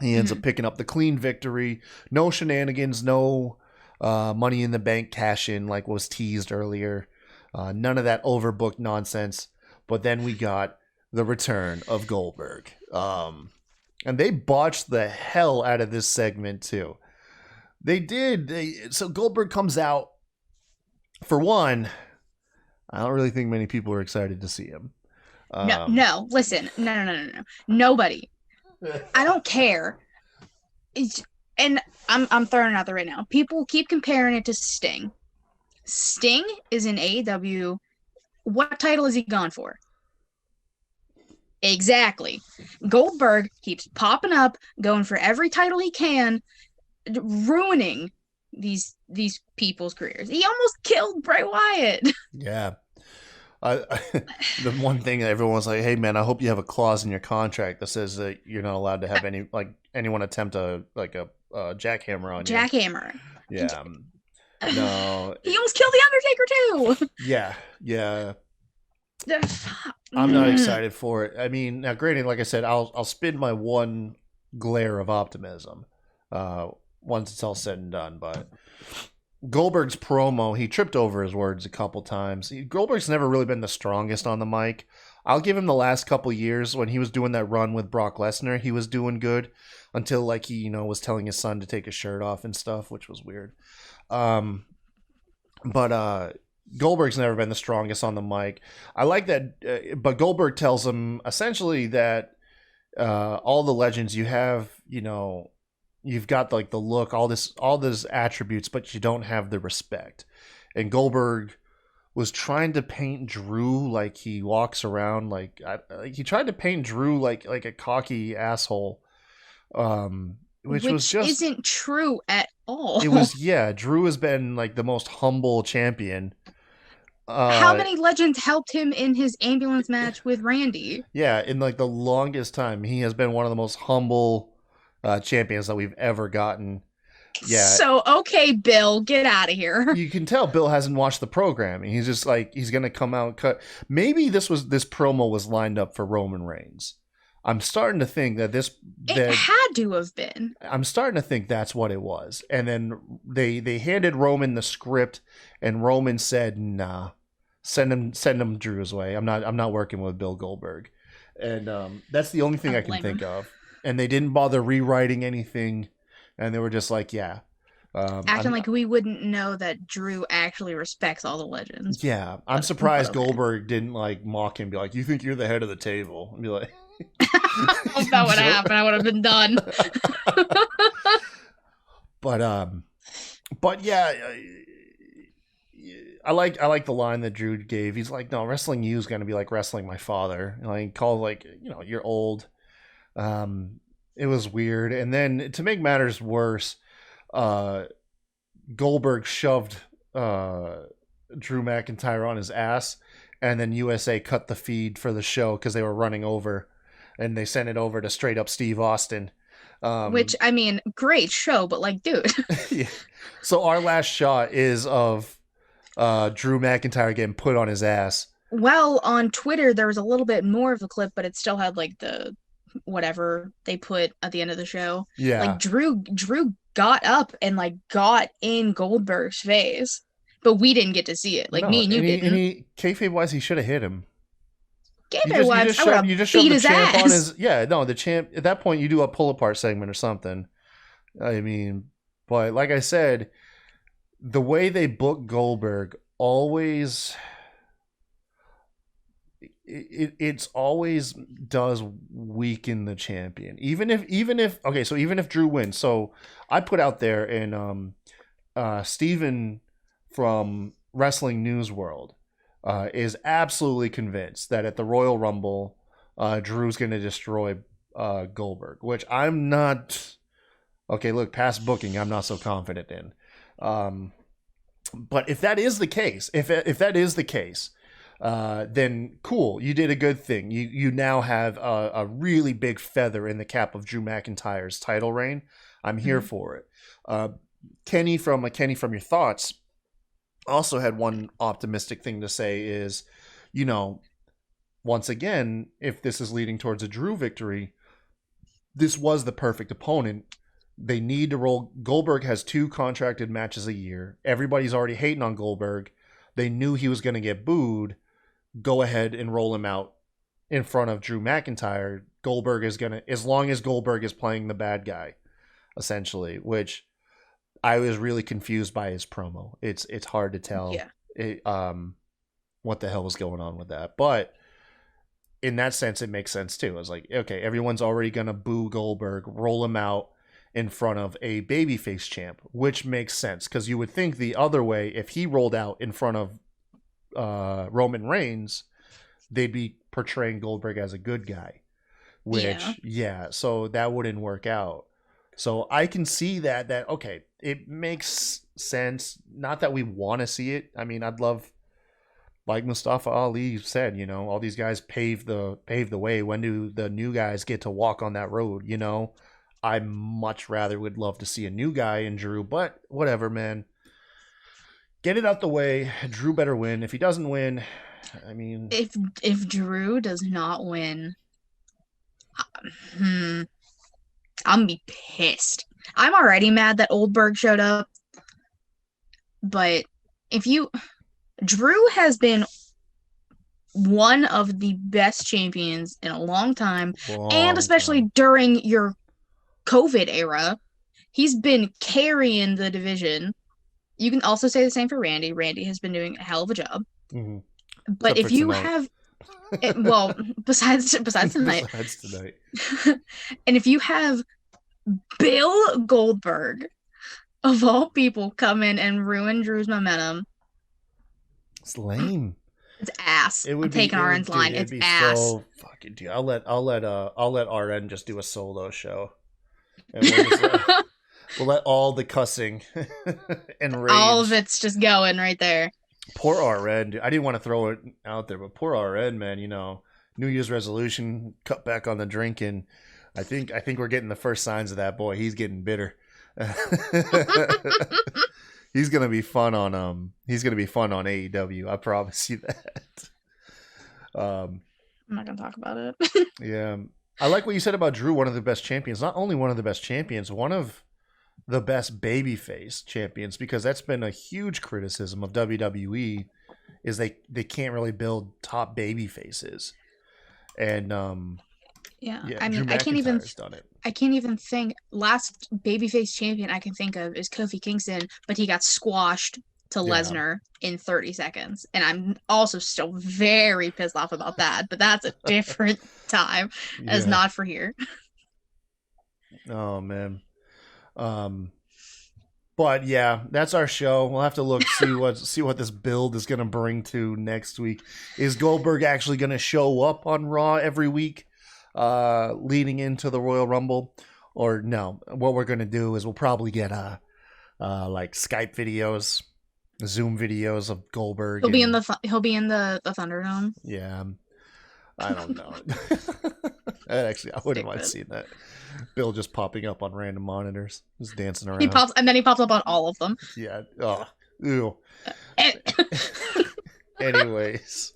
He ends up picking up the clean victory. No shenanigans, no Money in the Bank cash in like was teased earlier. None of that overbooked nonsense. But then we got the return of Goldberg. And they botched the hell out of this segment too. They did. So Goldberg comes out. For one, I don't really think many people are excited to see him. No, listen. No. Nobody. I don't care. And I'm throwing it out there right now. People keep comparing it to Sting. Sting is in AEW. What title is he gone for? Exactly. Goldberg keeps popping up, going for every title he can, ruining these people's careers. He almost killed Bray Wyatt. Yeah. The one thing that everyone's like, hey man, I hope you have a clause in your contract that says that you're not allowed to have anyone attempt a jackhammer on you. Jackhammer. Yeah. No. He almost killed the Undertaker too. Yeah. I'm not excited for it. I mean, now granted, like I said, I'll spin my one glare of optimism once it's all said and done, but Goldberg's promo, he tripped over his words a couple times. Goldberg's never really been the strongest on the mic. I'll give him the last couple years when he was doing that run with Brock Lesnar. He was doing good until like he, was telling his son to take his shirt off and stuff, which was weird. But Goldberg's never been the strongest on the mic. I like that, but Goldberg tells him essentially that all the legends you have, you've got like the look, all these attributes, but you don't have the respect. And Goldberg was trying to paint Drew like he walks around he tried to paint Drew like a cocky asshole, which was just isn't true at all. It was Drew has been like the most humble champion. How many legends helped him in his ambulance match with Randy? Yeah, in like the longest time, he has been one of the most humble champions that we've ever gotten. Yeah. So, okay, Bill, get out of here. You can tell Bill hasn't watched the programming. He's just like, he's going to come out and cut. Maybe this promo was lined up for Roman Reigns. I'm starting to think that It had to have been. I'm starting to think that's what it was. And then they handed Roman the script, and Roman said, "Nah, send him Drew's way. I'm not working with Bill Goldberg." And that's the only thing I can think of. And they didn't bother rewriting anything, and they were just like, "Yeah." Acting like we wouldn't know that Drew actually respects all the legends. Yeah, I'm surprised Goldberg didn't like mock him, be like, "You think you're the head of the table?" And be like, if that would have happened, I would have been done. but yeah, I like the line that Drew gave. He's like, "No, wrestling you is going to be like wrestling my father." Like, call like, you're old. It was weird, and then to make matters worse, Goldberg shoved Drew McIntyre on his ass, and then USA cut the feed for the show because they were running over, and they sent it over to straight up Steve Austin. Which, I mean, great show, but like, dude. Yeah. So our last shot is of Drew McIntyre getting put on his ass. Well, on Twitter, there was a little bit more of the clip, but it still had like the whatever they put at the end of the show. Yeah. Like Drew got up and like got in Goldberg's face, but we didn't get to see it. Like, me and you didn't. And he kayfabe wise, he should have hit him. Kayfabe-wise, I would have beat his ass. The champ. At that point, you do a pull apart segment or something. I mean, but like I said, the way they book Goldberg always. It's always does weaken the champion. Even if Drew wins. So I put out there, and Steven from Wrestling News World is absolutely convinced that at the Royal Rumble, Drew's going to destroy Goldberg, which I'm not. Okay, look, past booking, I'm not so confident in. But if that is the case, then cool, you did a good thing. You now have a really big feather in the cap of Drew McIntyre's title reign. I'm here for it. Kenny from Your Thoughts also had one optimistic thing to say is, once again, if this is leading towards a Drew victory, this was the perfect opponent. They need to roll. Goldberg has 2 contracted matches a year. Everybody's already hating on Goldberg. They knew he was going to get booed. Go ahead and roll him out in front of Drew McIntyre. Goldberg is going to, as long as Goldberg is playing the bad guy, essentially, which I was really confused by his promo. It's hard to tell what the hell was going on with that. But in that sense, it makes sense too. I was like, okay, everyone's already going to boo Goldberg, roll him out in front of a babyface champ, which makes sense because you would think the other way, if he rolled out in front of Roman Reigns, they'd be portraying Goldberg as a good guy, which so that wouldn't work out. So I can see that okay, it makes sense. Not that we want to see it. I mean, I'd love, like Mustafa Ali said, all these guys pave the way. When do the new guys get to walk on that road? I much rather would love to see a new guy in Drew, but whatever, man. Get it out the way. Drew better win. If he doesn't win, I mean, if Drew does not win, I'm gonna be pissed. I'm already mad that Goldberg showed up, but Drew has been one of the best champions in a long time, and especially during your COVID era, he's been carrying the division. You can also say the same for Randy. Randy has been doing a hell of a job. Mm-hmm. But if you have, besides tonight, and if you have Bill Goldberg, of all people, come in and ruin Drew's momentum, it's lame. It's ass. I'm taking RN's line. It's ass. So fucking dude. I'll let RN just do a solo show. And we'll let all the cussing and rage. All of it's just going right there. Poor RN, dude. I didn't want to throw it out there, but poor RN, man. New Year's resolution, cut back on the drinking. I think we're getting the first signs of that. Boy, he's getting bitter. He's gonna be fun on AEW. I promise you that. I'm not gonna talk about it. Yeah, I like what you said about Drew. One of the best champions. Not only one of the best champions, one of the best babyface champions. Because that's been a huge criticism of WWE. Is they can't really build top baby faces, and Yeah, yeah, I mean, Drew McIntyre's done it. I can't even think. Last babyface champion I can think of is Kofi Kingston, but he got squashed to Yeah. Lesnar in 30 seconds, and I'm also still very pissed off about that. But that's a different time, as Yeah. not for here. Oh man. But yeah, that's our show. We'll have to look see what this build is going to bring to next week. Is Goldberg actually going to show up on Raw every week, leading into the Royal Rumble, or no? What we're going to do is we'll probably get like Skype videos, Zoom videos of Goldberg. He'll be in the Thunderdome. Yeah, I don't know. Actually, I wouldn't mind seeing that. Bill just popping up on random monitors, just dancing around. He pops up on all of them. Yeah. Oh, ew. Anyways,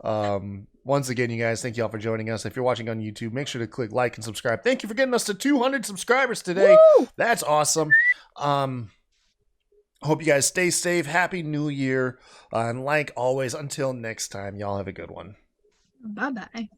once again, you guys, thank you all for joining us. If you're watching on YouTube, make sure to click like and subscribe. Thank you for getting us to 200 subscribers today. Woo! That's awesome. Hope you guys stay safe. Happy New Year. And like always, until next time, y'all have a good one. Bye-bye.